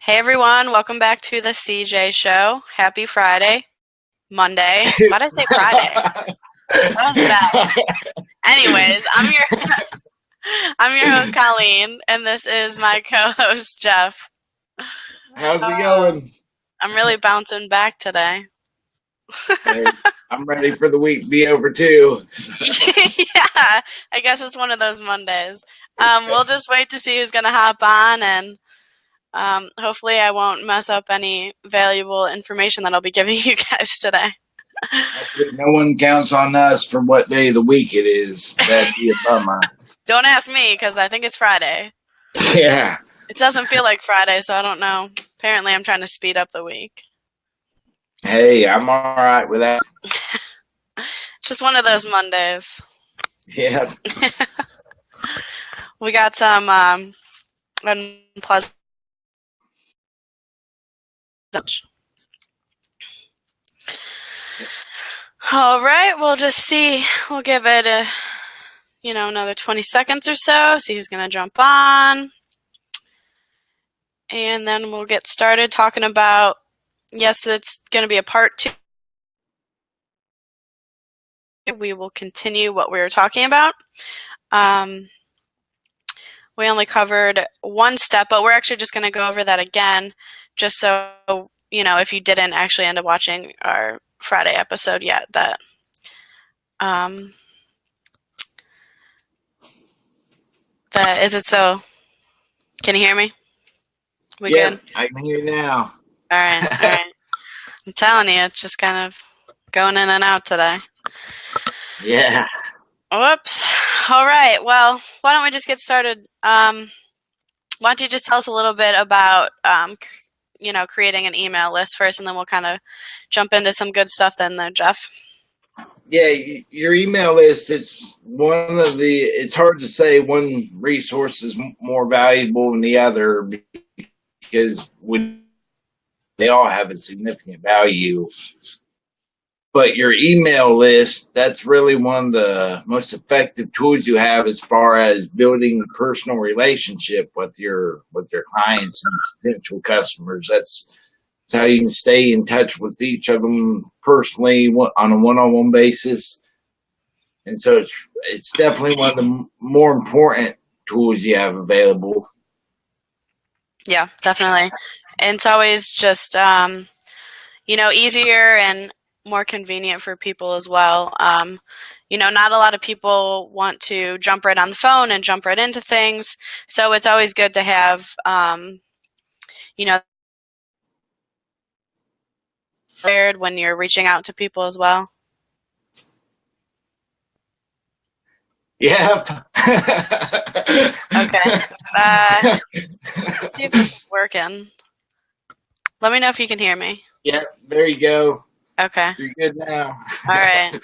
Hey everyone, welcome back to the CJ Show. Happy Friday. Monday. Why did I say Friday? That was bad. Anyways, I'm your host Colleen, and this is my co-host Jeff. How's it going? I'm really bouncing back today. Hey, I'm ready for the week to be over too. Yeah, I guess it's one of those Mondays. We'll just wait to see who's gonna hop on, and hopefully I won't mess up any valuable information that I'll be giving you guys today. No one counts on us for what day of the week it is. That'd be a bummer. Don't ask me because I think it's Friday. Yeah. It doesn't feel like Friday, so I don't know. Apparently, I'm trying to speed up the week. Hey, I'm all right with that. It's just one of those Mondays. Yeah. We got some unpleasant. All right, we'll just see. We'll give it another 20 seconds or so. See who's gonna jump on, and then we'll get started talking about. Yes, it's gonna be a part 2. We will continue what we were talking about. We only covered one step, but we're actually just going to go over that again, just so, if you didn't actually end up watching our Friday episode yet, that is it so? Can you hear me? We good? I can hear you now. All right. I'm telling you, it's just kind of going in and out today. Yeah. Whoops. All right. Well, why don't we just get started? Why don't you just tell us a little bit about, creating an email list first, and then we'll kind of jump into some good stuff then, though, Jeff. Yeah, your email list, it's hard to say one resource is more valuable than the other because they all have a significant value. But your email list, that's really one of the most effective tools you have as far as building a personal relationship with your clients and potential customers. That's how you can stay in touch with each of them personally on a one-on-one basis. And so it's definitely one of the more important tools you have available. Yeah, definitely. And it's always just, easier and more convenient for people as well. Not a lot of people want to jump right on the phone and jump right into things. So it's always good to have, when you're reaching out to people as well. Yep. Okay. Let's see if this is working. Let me know if you can hear me. Yep, there you go. Okay. You're good now. All right.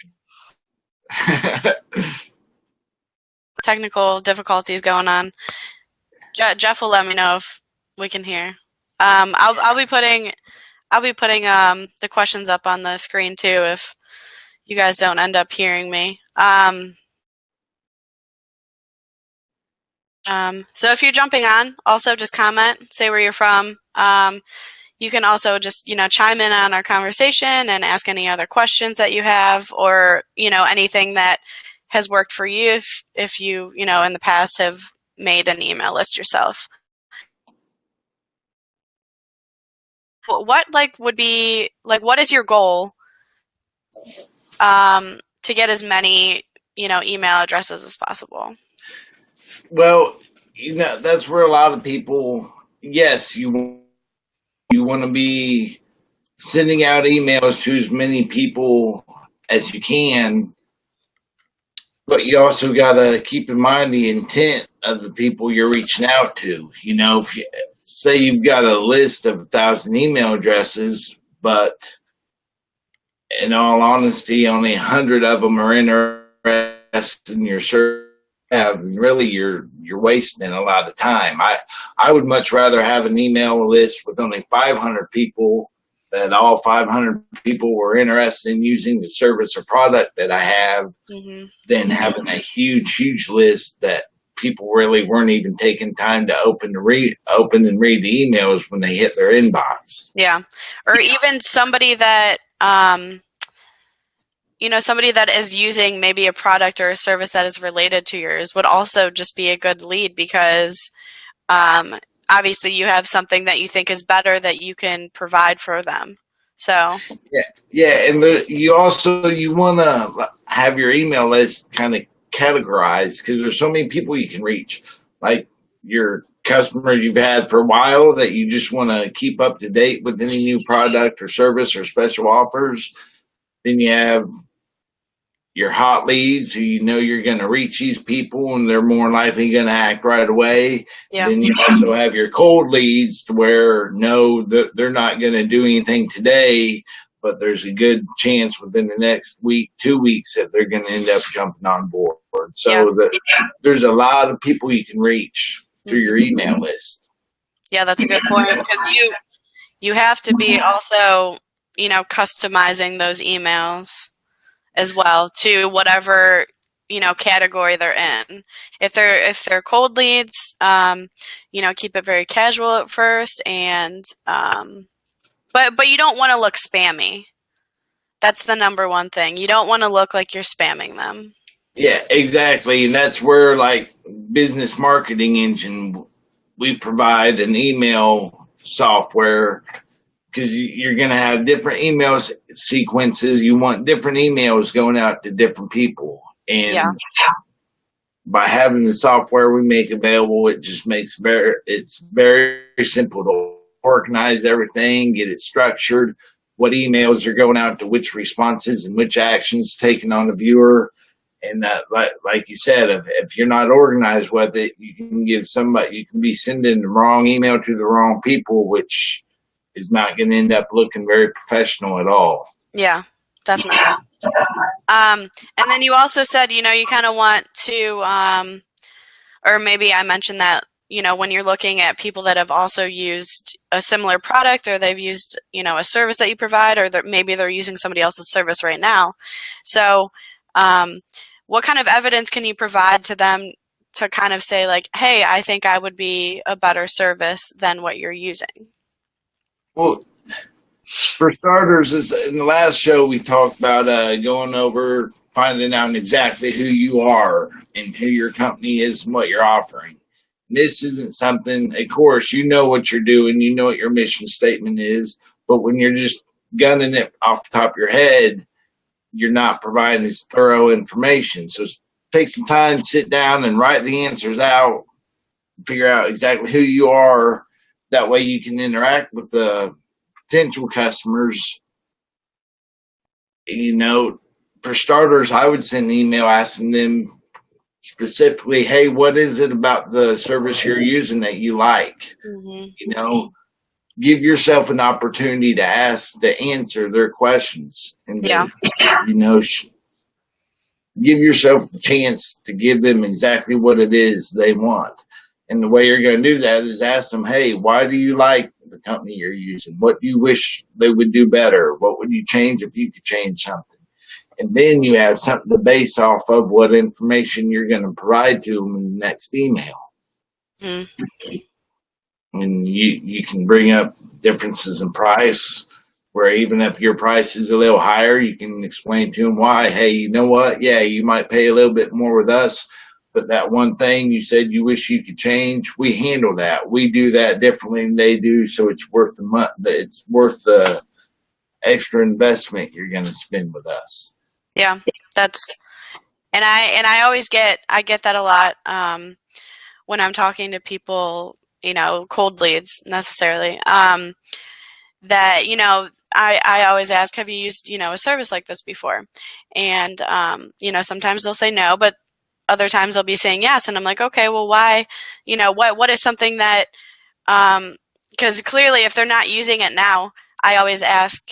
Technical difficulties going on. Jeff will let me know if we can hear. I'll be putting the questions up on the screen too if you guys don't end up hearing me. So if you're jumping on, also just comment, say where you're from. You can also just, chime in on our conversation and ask any other questions that you have, or, anything that has worked for you if you, in the past have made an email list yourself. What would be what is your goal to get as many, email addresses as possible? Well, that's where a lot of people, yes, you want to be sending out emails to as many people as you can, but you also got to keep in mind the intent of the people you're reaching out to. If you say you've got a list of 1,000 email addresses, but in all honesty, only 100 of them are interested in your service, really you're wasting a lot of time. I would much rather have an email list with only 500 people, that all 500 people were interested in using the service or product that I have, than having a huge list that people really weren't even taking time to open and read the emails when they hit their inbox. Yeah. Or even somebody that, somebody that is using maybe a product or a service that is related to yours would also just be a good lead, because obviously you have something that you think is better that you can provide for them. So and you want to have your email list kind of categorized, because there's so many people you can reach, like your customer you've had for a while that you just want to keep up to date with any new product or service or special offers. Then you have your hot leads, who you know you're going to reach these people and they're more likely going to act right away. Yeah. Then you also have your cold leads, to where no, they're not going to do anything today, but there's a good chance within the next week, 2 weeks, that they're going to end up jumping on board. So there's a lot of people you can reach through your email list. Yeah, that's a good point, because you have to be also, customizing those emails as well to whatever category they're in. If they're cold leads, keep it very casual at first, and but you don't want to look spammy. That's the number one thing. You don't want to look like you're spamming them. Yeah, exactly, and that's where, like, Business Marketing Engine, we provide an email software, because you're going to have different email sequences. You want different emails going out to different people. And by having the software we make available, it just makes it's very simple to organize everything, get it structured, what emails are going out to which responses and which actions taken on the viewer. And like you said, if you're not organized with it, you can be sending the wrong email to the wrong people, which is not going to end up looking very professional at all. Yeah, definitely. And then you also said, you kind of want to, or maybe I mentioned that, when you're looking at people that have also used a similar product, or they've used, a service that you provide, or maybe they're using somebody else's service right now. So what kind of evidence can you provide to them to kind of say, like, hey, I think I would be a better service than what you're using? Well, for starters, in the last show we talked about going over finding out exactly who you are and who your company is and what you're offering. This isn't something, of course, you know what you're doing, you know what your mission statement is, but when you're just gunning it off the top of your head, you're not providing this thorough information. So take some time, sit down and write the answers out, figure out exactly who you are. That way you can interact with the potential customers. For starters, I would send an email asking them specifically, hey, what is it about the service you're using that you like? Mm-hmm. Give yourself an opportunity to answer their questions. And give yourself the chance to give them exactly what it is they want. And the way you're going to do that is ask them, hey, why do you like the company you're using? What do you wish they would do better? What would you change if you could change something? And then you have something to base off of what information you're going to provide to them in the next email. Mm-hmm. And you can bring up differences in price, where even if your price is a little higher, you can explain to them why. Hey, you know what? Yeah, you might pay a little bit more with us, but that one thing you said you wish you could change, we handle that. We do that differently than they do, so it's worth the money. It's worth the extra investment you're going to spend with us. Yeah, and I always get that a lot when I'm talking to people, cold leads necessarily. That I always ask, have you used a service like this before? And sometimes they'll say no, but other times they'll be saying yes, and I'm like, okay, well, why? What is something that? Because clearly, if they're not using it now, I always ask,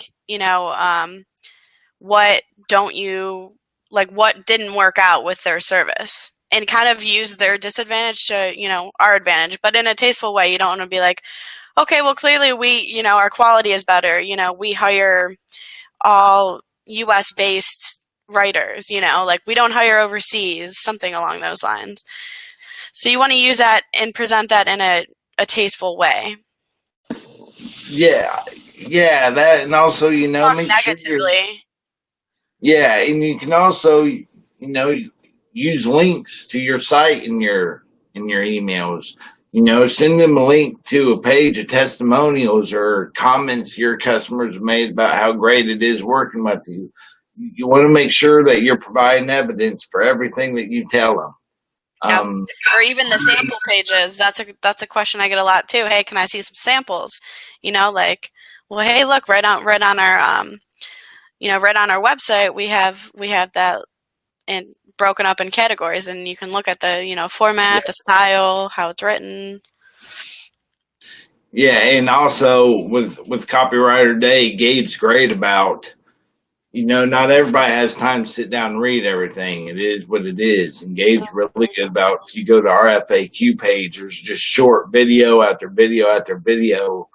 what don't you like? What didn't work out with their service, and kind of use their disadvantage to our advantage, but in a tasteful way. You don't want to be like, okay, well, clearly we our quality is better. We hire all U.S. based writers. Like we don't hire overseas, something along those lines. So you want to use that and present that in a tasteful way. Yeah, that, and also, Not make sure negatively. and you can also, use links to your site in your emails. Send them a link to a page of testimonials or comments your customers have made about how great it is working with you. You want to make sure that you're providing evidence for everything that you tell them. Yep. Or even the sample pages. That's a question I get a lot too. Hey, can I see some samples? Like, well, hey, look, right on our right on our website we have that and broken up in categories, and you can look at the format, the style, how it's written. Yeah, and also with Copywriter Day, Gabe's great about, not everybody has time to sit down and read everything. It is what it is. And Gabe's really good about, if you go to our FAQ page, there's just short video after video after video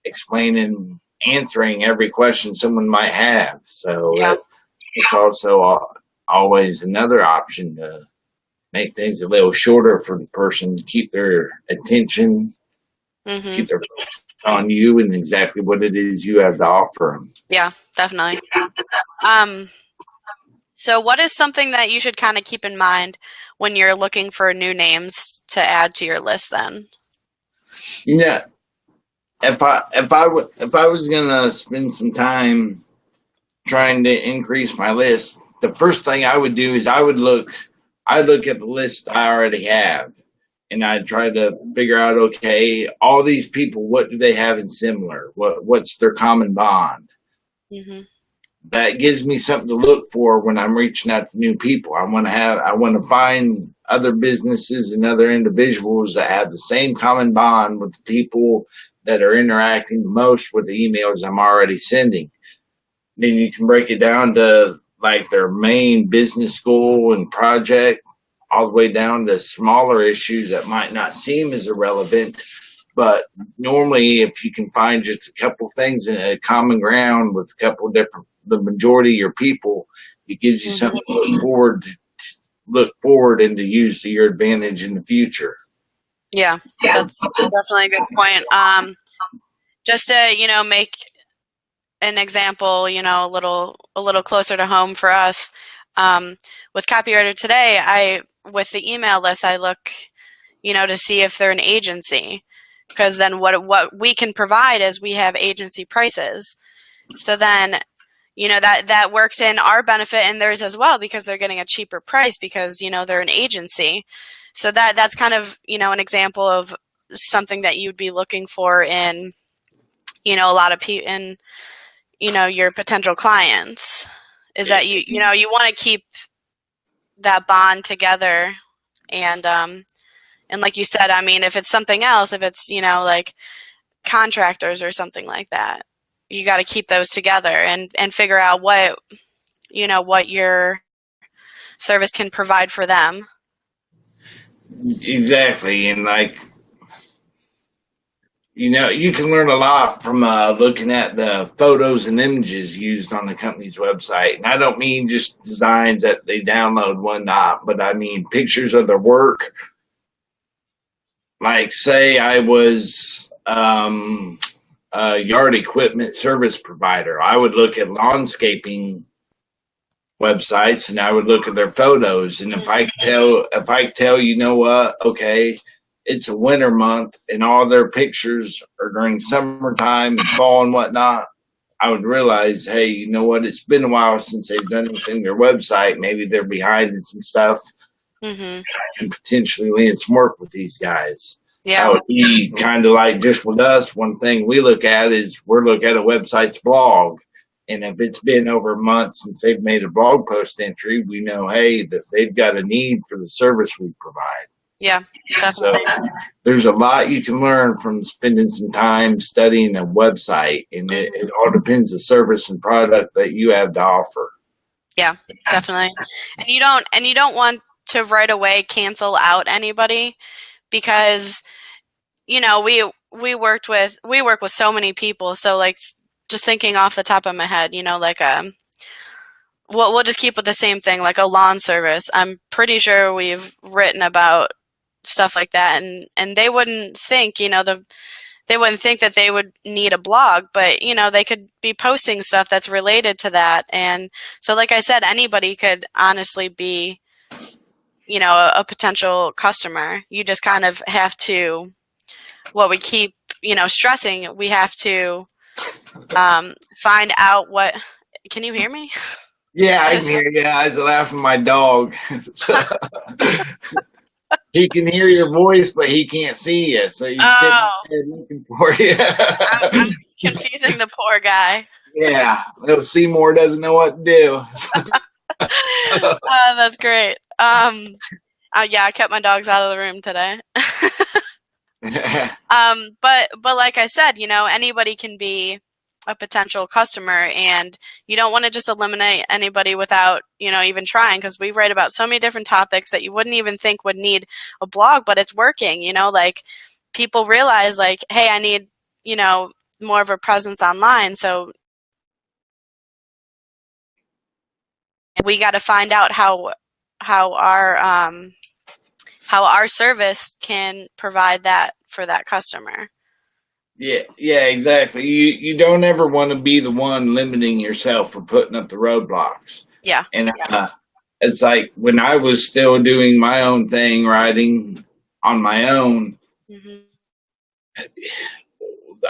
explaining, answering every question someone might have. So Yeah. it's also always another option to make things a little shorter for the person to keep their attention, keep their on you and exactly what it is you have to offer them. Yeah, definitely. So what is something that you should kind of keep in mind when you're looking for new names to add to your list then? If I was gonna spend some time trying to increase my list, the first thing I would do is I'd look at the list I already have, and I'd try to figure out, okay, all these people, what do they have in similar? What's their common bond? Mm-hmm. That gives me something to look for when I'm reaching out to new people. I want to find other businesses and other individuals that have the same common bond with the people that are interacting the most with the emails I'm already sending. Then you can break it down to like their main business goal and project, all the way down to smaller issues that might not seem as irrelevant. But normally, if you can find just a couple things in a common ground with a couple of the majority of your people, it gives you something to look forward and to use to your advantage in the future. Yeah, that's definitely a good point. Just to make an example, a little closer to home for us. With Copywriter Today, with the email list, I look, to see if they're an agency, because then what we can provide is we have agency prices. So then, that works in our benefit and theirs as well, because they're getting a cheaper price because, they're an agency. So that's kind of, an example of something that you'd be looking for in, a lot of people in, your potential clients, is that you want to keep that bond together. And like you said, I mean, if it's something else, if it's, like contractors or something like that, you got to keep those together and figure out what your service can provide for them. Exactly. And you can learn a lot from looking at the photos and images used on the company's website. And I don't mean just designs that they download whatnot, but I mean pictures of their work. Like, say I was a yard equipment service provider, I would look at landscaping websites and I would look at their photos. And if I could tell, okay, it's a winter month and all their pictures are during summertime and fall and whatnot, I would realize, hey, you know what? It's been a while since they've done anything to their website. Maybe they're behind in some stuff. And potentially land some work with these guys. Yeah. That would be kind of like just with us. One thing we look at is we're looking at a website's blog. And if it's been over a month since they've made a blog post entry, we know, hey, that they've got a need for the service we provide. Yeah, definitely. So there's a lot you can learn from spending some time studying a website, and it all depends on the service and product that you have to offer. Yeah, definitely. And you don't want to right away cancel out anybody, because we work with so many people. So like, just thinking off the top of my head, like we'll just keep with the same thing, like a lawn service. I'm pretty sure we've written about stuff like that, and they wouldn't think, they wouldn't think that they would need a blog, but they could be posting stuff that's related to that. And so, like I said, anybody could honestly be, a potential customer. You just kind of have to, what we keep, stressing, we have to find out what. Can you hear me? Yeah, I can hear you. I was laughing at my dog. He can hear your voice, but he can't see you, so he's sitting there looking for you. I'm confusing the poor guy. Yeah, little Seymour doesn't know what to do. That's great. Yeah, I kept my dogs out of the room today. But like I said, anybody can be a potential customer, and you don't want to just eliminate anybody without, even trying, because we write about so many different topics that you wouldn't even think would need a blog, but it's working, like people realize like, hey, I need, more of a presence online. So we got to find out how our service can provide that for that customer. Yeah, exactly. You don't ever want to be the one limiting yourself or putting up the roadblocks. Yeah. And it's like when I was still doing my own thing, writing on my own,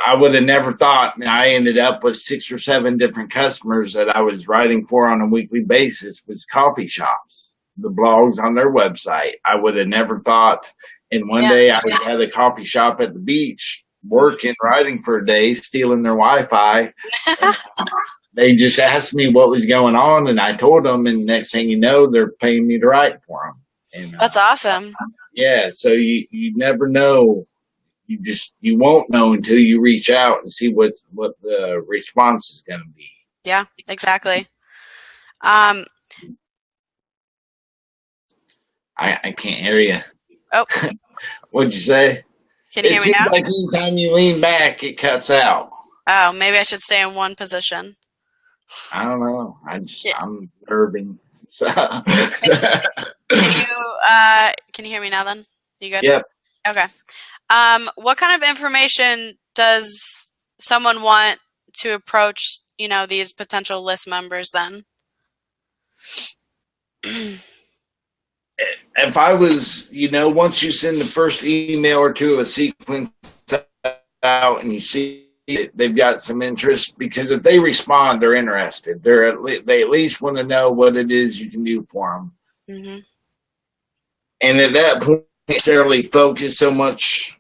I would have never thought. I ended up with 6 or 7 different customers that I was writing for on a weekly basis with coffee shops, the blogs on their website. I would have never thought. And one day I had a coffee shop at the beach, working, writing for a day, stealing their Wi-Fi. They just asked me what was going on, and I told them, and next thing you know, they're paying me to write for them. And, that's awesome. Yeah, so you never know. You won't know until you reach out and see what the response is going to be. Yeah, exactly. I can't hear you. Oh. What'd you say? Can you hear me now? It seems like anytime you lean back, it cuts out. Oh, maybe I should stay in one position. I don't know. I'm nerving. So. Can you hear me now then? You good? Yep. Okay. What kind of information does someone want to approach, these potential list members then? If I was, once you send the first email or two, a sequence out, and you see they've got some interest, because if they respond, they're interested. They at least want to know what it is you can do for them. Mm-hmm. And at that point, I necessarily focus so much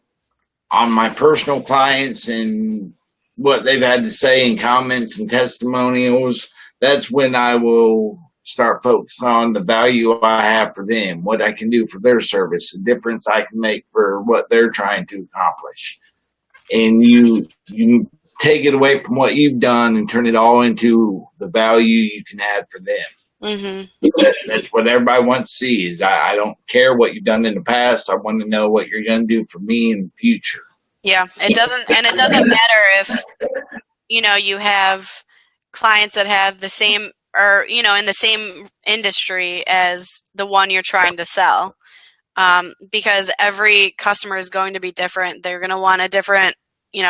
on my personal clients and what they've had to say in comments and testimonials. That's when I will start focusing on the value I have for them, what I can do for their service, the difference I can make for what they're trying to accomplish. And you take it away from what you've done and turn it all into the value you can add for them. Mm-hmm. That's what everybody wants to see. Is I don't care what you've done in the past. I want to know what you're going to do for me in the future. Yeah, it doesn't matter if you have clients that have the same, or in the same industry as the one you're trying to sell, because every customer is going to be different. They're going to want a different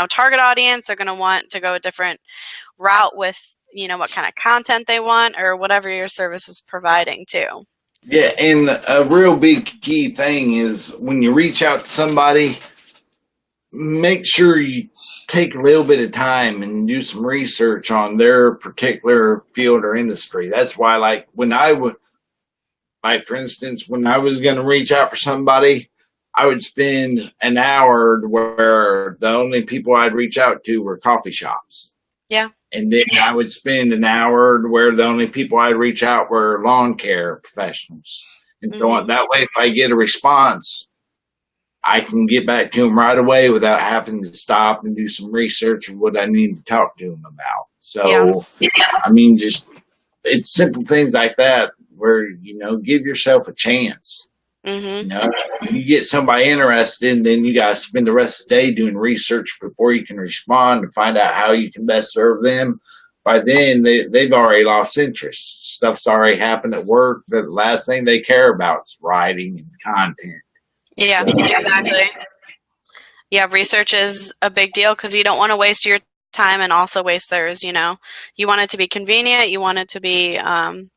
target audience. They're going to want to go a different route with what kind of content they want, or whatever your service is providing too. Yeah, and a real big key thing is when you reach out to somebody, make sure you take a little bit of time and do some research on their particular field or industry. That's why, for instance, when I was going to reach out for somebody, I would spend an hour where the only people I'd reach out to were coffee shops. Yeah. And then I would spend an hour where the only people I'd reach out were lawn care professionals. And so on. That way, if I get a response, I can get back to them right away without having to stop and do some research of what I need to talk to them about. So, just it's simple things like that where, give yourself a chance. Mm-hmm. If you get somebody interested, then you got to spend the rest of the day doing research before you can respond to find out how you can best serve them. By then, they've already lost interest. Stuff's already happened at work. The last thing they care about is writing and content. Yeah, exactly. Yeah, research is a big deal because you don't want to waste your time and also waste theirs. You want it to be convenient. You want it to be, you want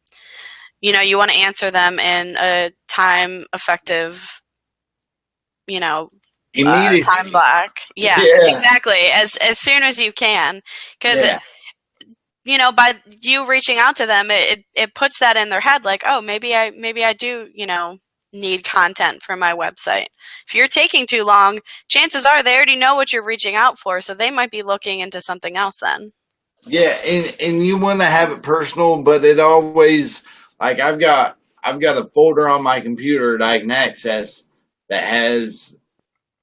to answer them in a time effective, time Immediately. block. Yeah, Yeah. exactly. As soon as you can, because Yeah. by you reaching out to them, it puts that in their head, like, oh, maybe I do, need content for my website. If you're taking too long, chances are they already know what you're reaching out for, so they might be looking into something else then. Yeah, and you want to have it personal, but it always, like, I've got a folder on my computer that I can access that has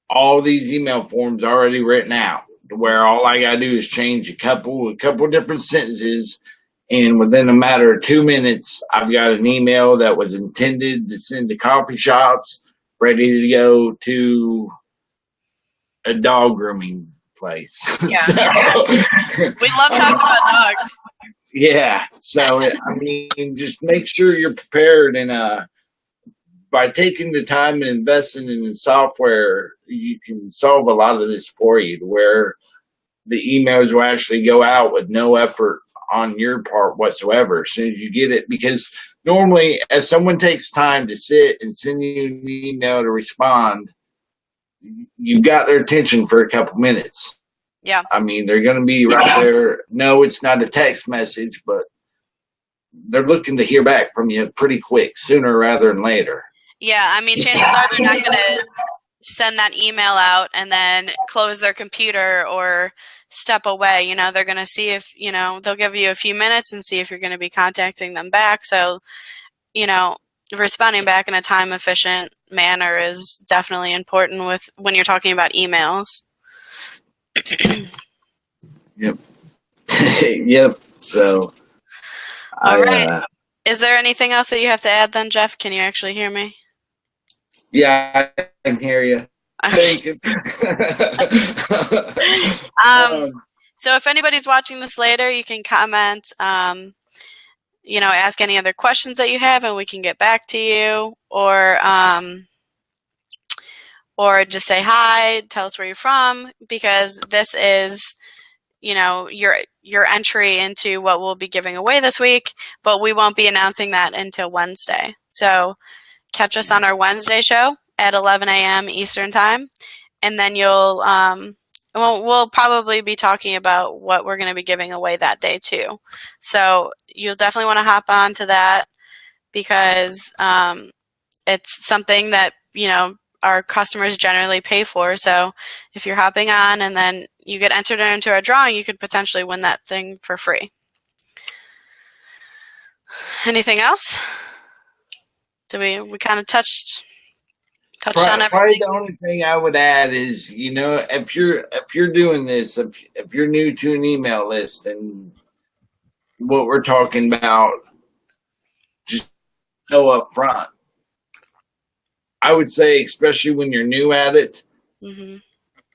all these email forms already written out, to where all I gotta do is change a couple different sentences, and within a matter of 2 minutes, I've got an email that was intended to send to coffee shops, ready to go to a dog grooming place. Yeah. So, We love talking about dogs. yeah. So I mean, just make sure you're prepared, and by taking the time and investing in the software, you can solve a lot of this for you, to where the emails will actually go out with no effort on your part whatsoever as soon as you get it. Because normally, as someone takes time to sit and send you an email to respond, you've got their attention for a couple minutes. Yeah. I mean, they're going to be right there. No, it's not a text message, but they're looking to hear back from you pretty quick, sooner rather than later. Yeah, I mean, chances are they're not going to send that email out and then close their computer or step away. They're going to see if, they'll give you a few minutes and see if you're going to be contacting them back. So, responding back in a time efficient manner is definitely important when you're talking about emails. Yep. Yep. So, all right. Is there anything else that you have to add then, Jeff? Can you actually hear me? Yeah, I can hear you. Thank you. So if anybody's watching this later, you can comment, ask any other questions that you have and we can get back to you, or just say hi, tell us where you're from, because this is, your entry into what we'll be giving away this week, but we won't be announcing that until Wednesday. So catch us on our Wednesday show at 11 a.m. Eastern time, and then we'll probably be talking about what we're going to be giving away that day too. So you'll definitely want to hop on to that, because it's something that, our customers generally pay for. So if you're hopping on and then you get entered into our drawing, you could potentially win that thing for free. Anything else? We kind of touched on everything? Probably the only thing I would add is, if you're doing this, if you're new to an email list and what we're talking about, just know up front. I would say, especially when you're new at it,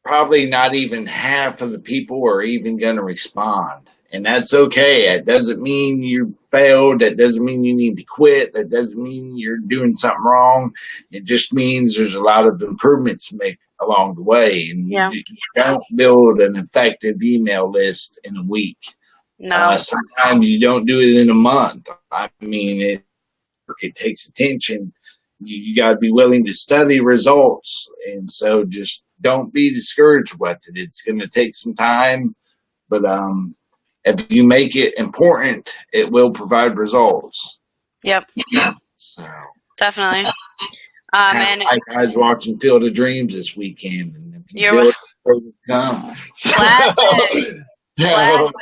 probably not even half of the people are even going to respond. And that's okay. It doesn't mean you failed. That doesn't mean you need to quit. That doesn't mean you're doing something wrong. It just means there's a lot of improvements to make along the way. And you don't build an effective email list in a week. No. Sometimes you don't do it in a month. I mean, it takes attention. You got to be willing to study results. And so just don't be discouraged with it. It's going to take some time, but if you make it important, it will provide results. Yep. So, definitely. And I guys watching Field of Dreams this weekend, and if you do it, come. Classic. Classic.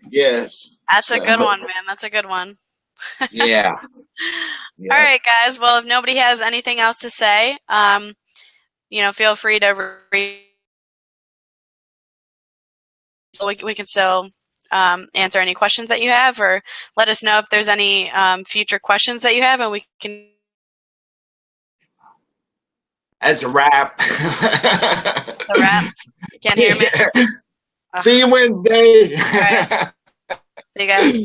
Yes. That's a good one, man. That's a good one. Yeah. All right, guys. Well, if nobody has anything else to say, feel free to we can still answer any questions that you have, or let us know if there's any future questions that you have, and we can. That's a wrap. That's a wrap. Can't hear me. See you Wednesday. All right. See you guys.